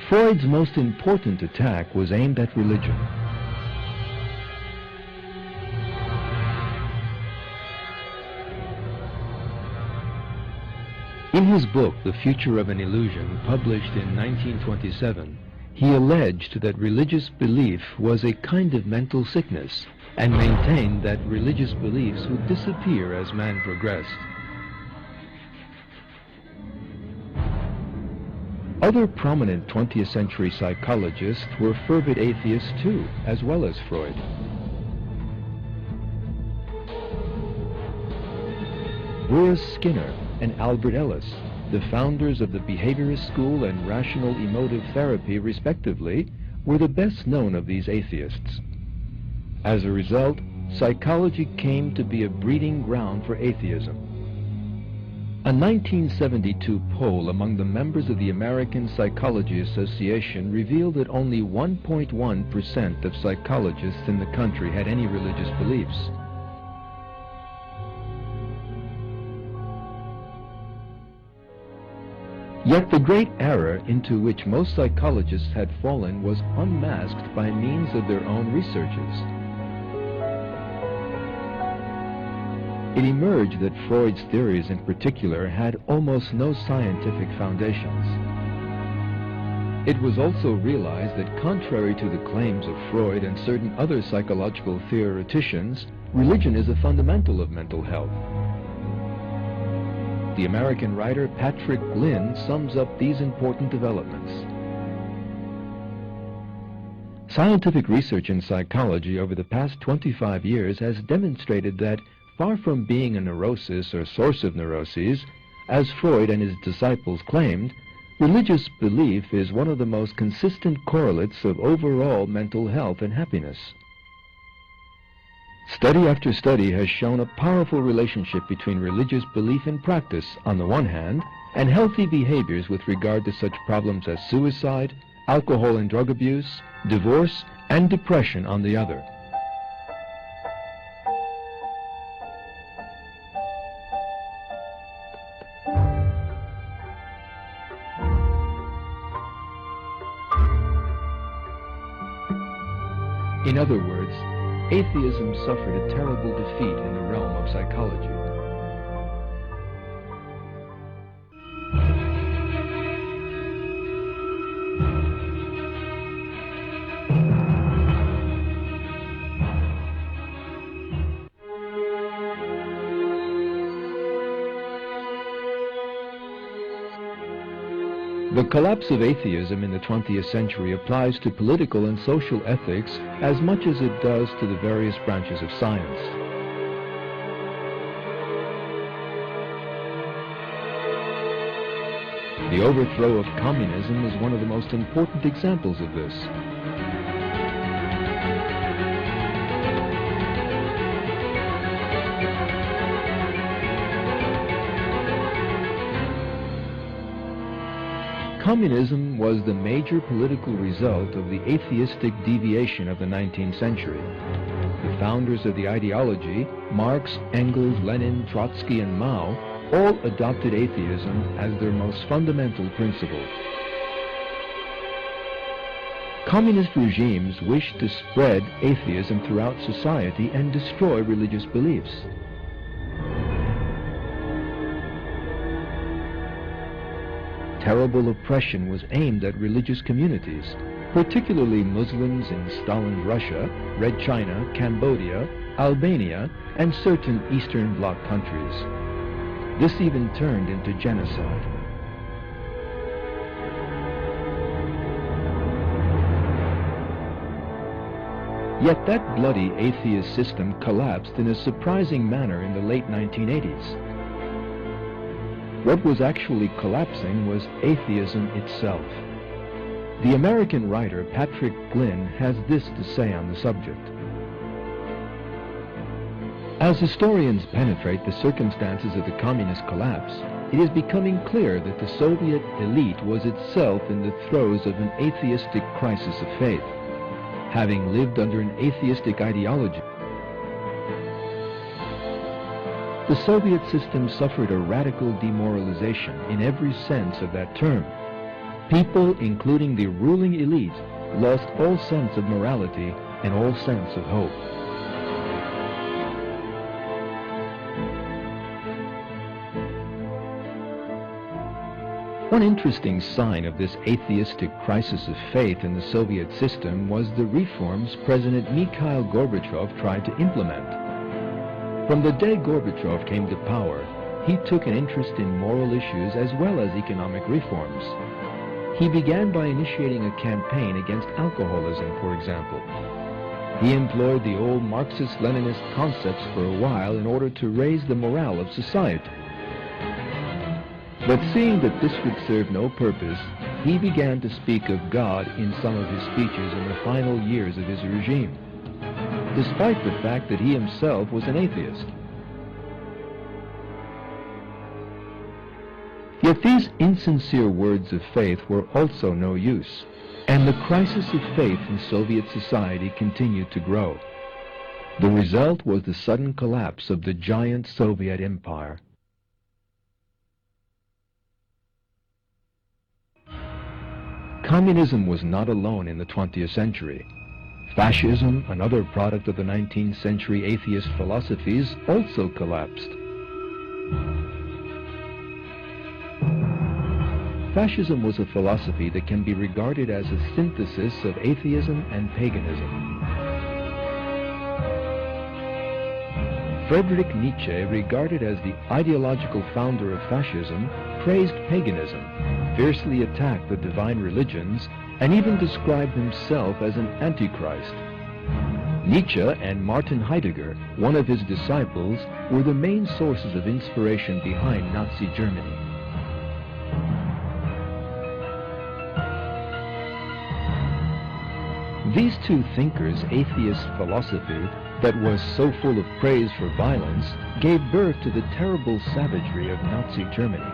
Freud's most important attack was aimed at religion. In his book, The Future of an Illusion, published in 1927, he alleged that religious belief was a kind of mental sickness and maintained that religious beliefs would disappear as man progressed. Other prominent 20th century psychologists were fervid atheists too, as well as Freud. Boris Skinner and Albert Ellis, the founders of the behaviorist school and rational emotive therapy respectively, were the best known of these atheists. As a result, psychology came to be a breeding ground for atheism. A 1972 poll among the members of the American Psychology Association revealed that only 1.1% of psychologists in the country had any religious beliefs. Yet the great error into which most psychologists had fallen was unmasked by means of their own researches. It emerged that Freud's theories in particular had almost no scientific foundations. It was also realized that contrary to the claims of Freud and certain other psychological theoreticians, religion is a fundamental of mental health. The American writer Patrick Glynn sums up these important developments. Scientific research in psychology over the past 25 years has demonstrated that, far from being a neurosis or source of neuroses, as Freud and his disciples claimed, religious belief is one of the most consistent correlates of overall mental health and happiness. Study after study has shown a powerful relationship between religious belief and practice on the one hand, and healthy behaviors with regard to such problems as suicide, alcohol and drug abuse, divorce, and depression on the other. In other words, atheism suffered a terrible defeat in the realm of psychology. The collapse of atheism in the 20th century applies to political and social ethics as much as it does to the various branches of science. The overthrow of communism is one of the most important examples of this. Communism was the major political result of the atheistic deviation of the 19th century. The founders of the ideology, Marx, Engels, Lenin, Trotsky, and Mao, all adopted atheism as their most fundamental principle. Communist regimes wished to spread atheism throughout society and destroy religious beliefs. Terrible oppression was aimed at religious communities, particularly Muslims in Stalin's Russia, Red China, Cambodia, Albania, and certain Eastern Bloc countries. This even turned into genocide. Yet that bloody atheist system collapsed in a surprising manner in the late 1980s. What was actually collapsing was atheism itself. The American writer Patrick Glynn has this to say on the subject. As historians penetrate the circumstances of the communist collapse, it is becoming clear that the Soviet elite was itself in the throes of an atheistic crisis of faith, having lived under an atheistic ideology. The Soviet system suffered a radical demoralization in every sense of that term. People, including the ruling elite, lost all sense of morality and all sense of hope. One interesting sign of this atheistic crisis of faith in the Soviet system was the reforms President Mikhail Gorbachev tried to implement. From the day Gorbachev came to power, he took an interest in moral issues as well as economic reforms. He began by initiating a campaign against alcoholism, for example. He employed the old Marxist-Leninist concepts for a while in order to raise the morale of society. But seeing that this would serve no purpose, he began to speak of God in some of his speeches in the final years of his regime, despite the fact that he himself was an atheist. Yet these insincere words of faith were also no use, and the crisis of faith in Soviet society continued to grow. The result was the sudden collapse of the giant Soviet empire. Communism was not alone in the 20th century. Fascism, another product of the 19th century atheist philosophies, also collapsed. Fascism was a philosophy that can be regarded as a synthesis of atheism and paganism. Friedrich Nietzsche, regarded as the ideological founder of fascism, praised paganism, fiercely attacked the divine religions, and even described himself as an antichrist. Nietzsche and Martin Heidegger, one of his disciples, were the main sources of inspiration behind Nazi Germany. These two thinkers' atheist philosophy, that was so full of praise for violence, gave birth to the terrible savagery of Nazi Germany.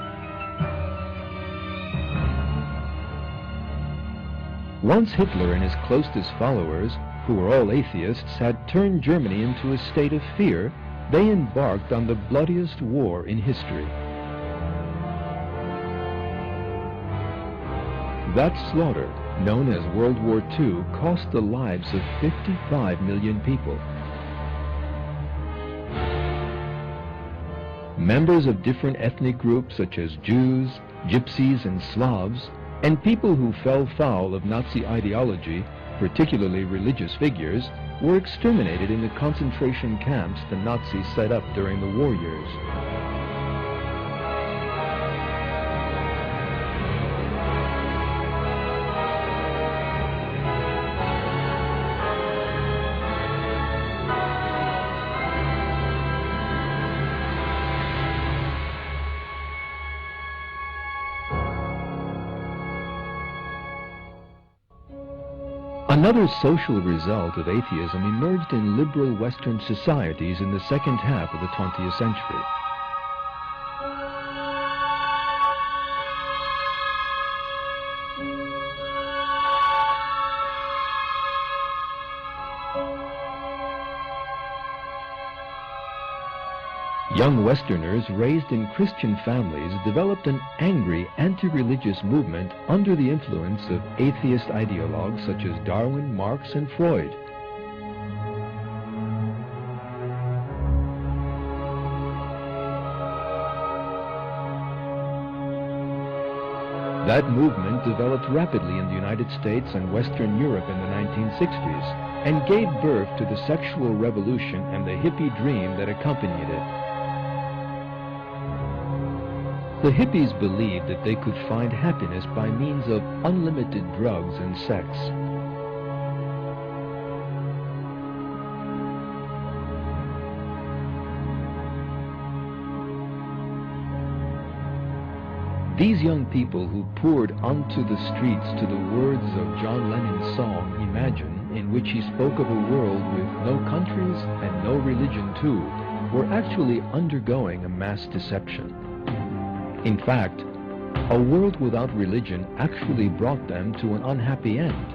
Once Hitler and his closest followers, who were all atheists, had turned Germany into a state of fear, they embarked on the bloodiest war in history. That slaughter, known as World War II, cost the lives of 55 million people. Members of different ethnic groups such as Jews, Gypsies, and Slavs, and people who fell foul of Nazi ideology, particularly religious figures, were exterminated in the concentration camps the Nazis set up during the war years. Another social result of atheism emerged in liberal Western societies in the second half of the 20th century. Young Westerners raised in Christian families developed an angry anti-religious movement under the influence of atheist ideologues such as Darwin, Marx, and Freud. That movement developed rapidly in the United States and Western Europe in the 1960s and gave birth to the sexual revolution and the hippie dream that accompanied it. The hippies believed that they could find happiness by means of unlimited drugs and sex. These young people who poured onto the streets to the words of John Lennon's song, Imagine, in which he spoke of a world with no countries and no religion too, were actually undergoing a mass deception. In fact, a world without religion actually brought them to an unhappy end.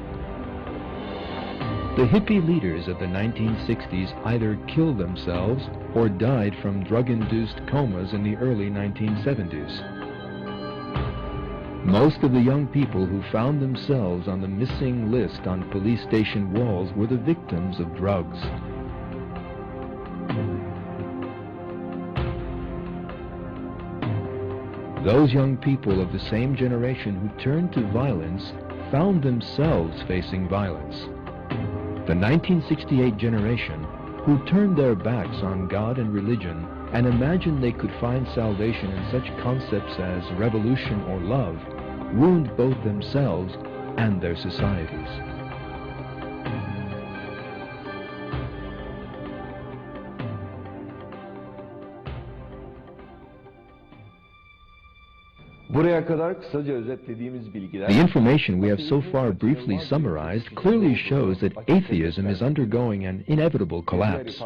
The hippie leaders of the 1960s either killed themselves or died from drug-induced comas in the early 1970s. Most of the young people who found themselves on the missing list on police station walls were the victims of drugs. Those young people of the same generation who turned to violence found themselves facing violence. The 1968 generation, who turned their backs on God and religion and imagined they could find salvation in such concepts as revolution or love, ruined both themselves and their societies. The information we have so far briefly summarized clearly shows that atheism is undergoing an inevitable collapse.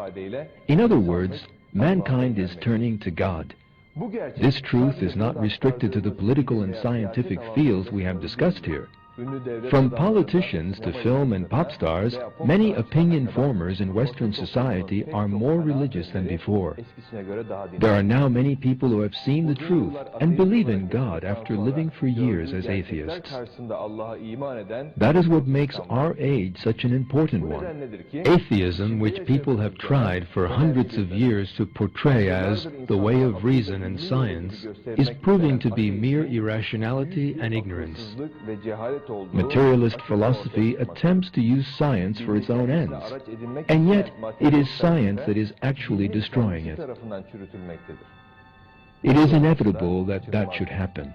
In other words, mankind is turning to God. This truth is not restricted to the political and scientific fields we have discussed here. From politicians to film and pop stars, many opinion formers in Western society are more religious than before. There are now many people who have seen the truth and believe in God after living for years as atheists. That is what makes our age such an important one. Atheism, which people have tried for hundreds of years to portray as the way of reason and science, is proving to be mere irrationality and ignorance. Materialist philosophy attempts to use science for its own ends, and yet it is science that is actually destroying it. It is inevitable that that should happen.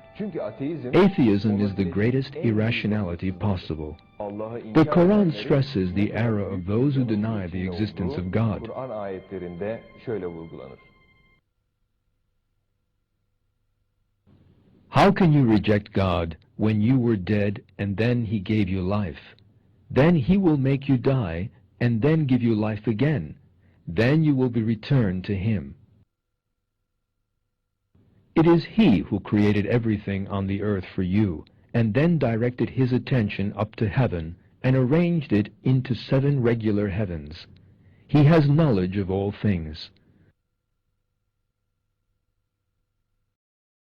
Atheism is the greatest irrationality possible. The Quran stresses the error of those who deny the existence of God. How can you reject God when you were dead and then He gave you life? Then He will make you die and then give you life again. Then you will be returned to Him. It is He who created everything on the earth for you and then directed His attention up to heaven and arranged it into 7 regular heavens. He has knowledge of all things.